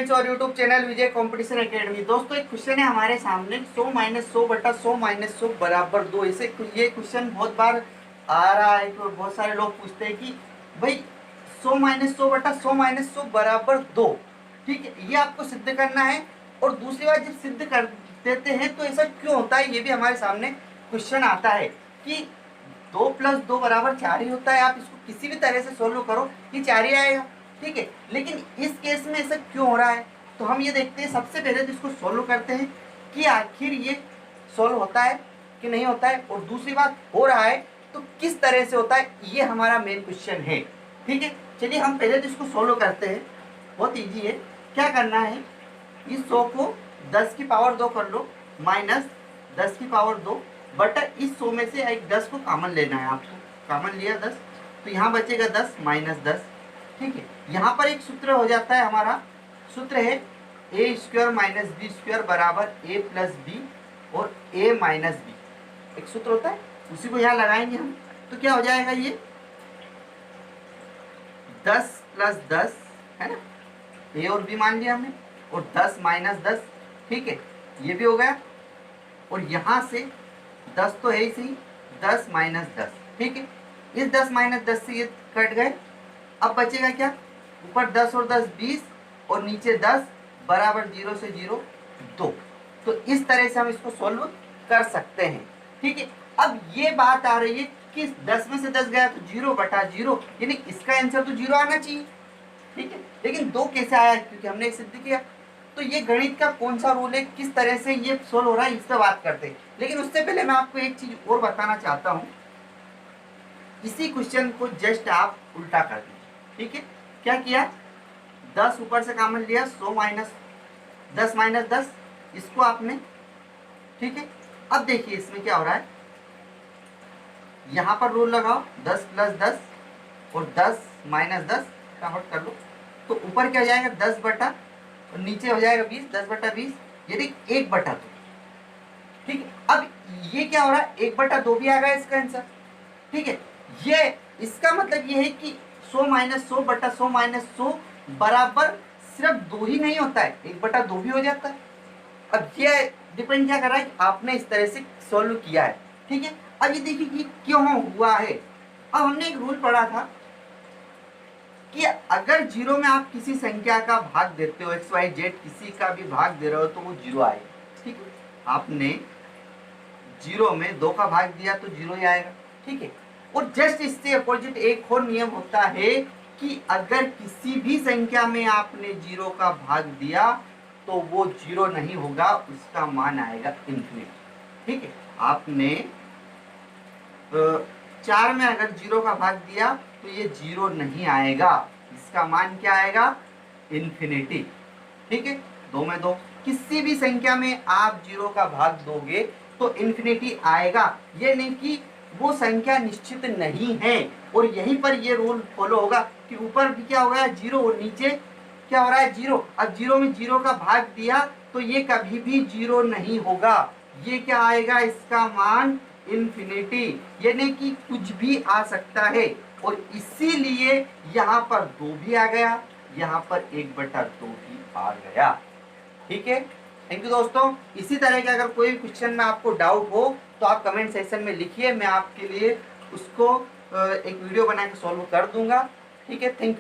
Friends और YouTube channel विजय competition academy. दोस्तों एक क्वेश्चन है हमारे सामने 100 माइनस 100 बटा 100 माइनस 100 बराबर 2। इसे ये क्वेश्चन बहुत बार आ रहा है तो बहुत सारे लोग पूछते हैं कि भाई 100 माइनस 100 बटा 100 माइनस 100 बराबर 2, ठीक है, ये आपको सिद्ध करना है। और दूसरी बात, जब सिद्ध कर देते हैं तो ऐसा क्यों होता है, ये भी हमारे सामने क्वेश्चन आता है कि 2 प्लस 2 बराबर 4 ही होता है। आप इसको किसी भी तरह से सोल्व करो, ये 4 ही आएगा, ठीक है। लेकिन इस केस में ऐसा क्यों हो रहा है, तो हम ये देखते हैं। सबसे पहले तो इसको सोल्व करते हैं कि आखिर ये सोल्व होता है कि नहीं होता है, और दूसरी बात, हो रहा है तो किस तरह से होता है, ये हमारा मेन क्वेश्चन है, ठीक है। चलिए हम पहले तो इसको सोल्व करते हैं। बहुत ईजी है। क्या करना है, इस 100 को 10 की पावर 2 कर लो, माइनस 10 की पावर 2 बटा इस 100 में से एक 10 को कॉमन लेना है आपको। कॉमन लिया 10, तो यहाँ बचेगा 10 माइनस 10, ठीक है। यहाँ पर एक सूत्र हो जाता है, हमारा सूत्र है ए स्क्वायर माइनस बी स्क्वायर बराबर ए प्लस बी और ए माइनस बी। एक सूत्र होता है, उसी को यहाँ लगाएंगे हम। तो क्या हो जाएगा, ये 10 प्लस 10 है ना, ए और बी मान लिया हमने, और 10 माइनस 10, ठीक है, ये भी हो गया। और यहाँ से 10 तो है ही सही, 10 माइनस 10, ठीक है। इस 10 माइनस 10 से ये कट गए। अब बचेगा क्या, ऊपर 10 और 10 20 और नीचे 10 बराबर 0 से 0 2। तो इस तरह से हम इसको सॉल्व कर सकते हैं, ठीक है। अब ये बात आ रही है कि 10 में से 10 गया तो 0 बटा 0, यानी इसका आंसर तो 0 आना चाहिए, ठीक है। लेकिन 2 कैसे आया, क्योंकि हमने एक सिद्ध किया। तो ये गणित का कौन सा रूल है, किस तरह से ये सोल्व हो रहा है, इससे बात करते हैं। लेकिन उससे पहले मैं आपको एक चीज और बताना चाहता हूँ। इसी क्वेश्चन को जस्ट आप उल्टा कर दीजिए, ठीक है। क्या किया, 10 ऊपर से कॉमन लिया, 100 माइनस 10 माइनस 10, इसको आपने, ठीक है। अब देखिए इसमें क्या हो रहा है, यहाँ पर रूल लगाओ, 10 प्लस 10 और 10 माइनस 10 काउंट कर लो। तो ऊपर क्या हो जाएगा, 10 बटा, और नीचे हो जाएगा 20, 10 बटा 20, यानी 1 बटा 2, ठीक है। अब ये क्या हो रहा है, 1 बटा 2 भी आ गया इसका आंसर, ठीक है। ये इसका मतलब ये है कि 100 माइनस 100 बटा 100 माइनस 100 बराबर सिर्फ 2 ही नहीं होता है, 1 बटा 2 भी हो जाता है। अब ये डिपेंड क्या कर रहा है कि आपने इस तरह से सॉल्व किया है, ठीक है। अब ये देखिए कि क्यों हुआ है। अब हमने एक रूल पढ़ा था कि अगर 0 में आप किसी संख्या का भाग देते हो, एक्स वाई जेड किसी का भी भाग दे रहे हो, तो वो 0 आएगा, ठीक है। आपने 0 में 2 का भाग दिया तो 0 ही आएगा, ठीक है। और जस्ट इससे अपोजिट एक और नियम होता है कि अगर किसी भी संख्या में आपने 0 का भाग दिया तो वो 0 नहीं होगा, उसका मान आएगा इन्फिनिटी, ठीक है। आपने 4 में अगर 0 का भाग दिया तो ये 0 नहीं आएगा, इसका मान क्या आएगा, इन्फिनिटी, ठीक है। 2 में 2, किसी भी संख्या में आप 0 का भाग दोगे तो इन्फिनिटी आएगा। ये नहीं कि वो संख्या निश्चित नहीं है। और यहीं पर ये रूल फॉलो होगा कि ऊपर भी क्या हो गया 0 और नीचे क्या हो रहा है 0। अब 0 में 0 का भाग दिया तो ये कभी भी 0 नहीं होगा, ये क्या आएगा, इसका मान इन्फिनिटी, यानी कि कुछ भी आ सकता है। और इसीलिए यहाँ पर 2 भी आ गया, यहाँ पर 1 बटा 2 भी आ गया, ठीक है। थैंक यू दोस्तों। इसी तरह के अगर कोई क्वेश्चन में आपको डाउट हो तो आप कमेंट सेक्शन में लिखिए, मैं आपके लिए उसको एक वीडियो बना के सॉल्व कर दूंगा, ठीक है। Thank you.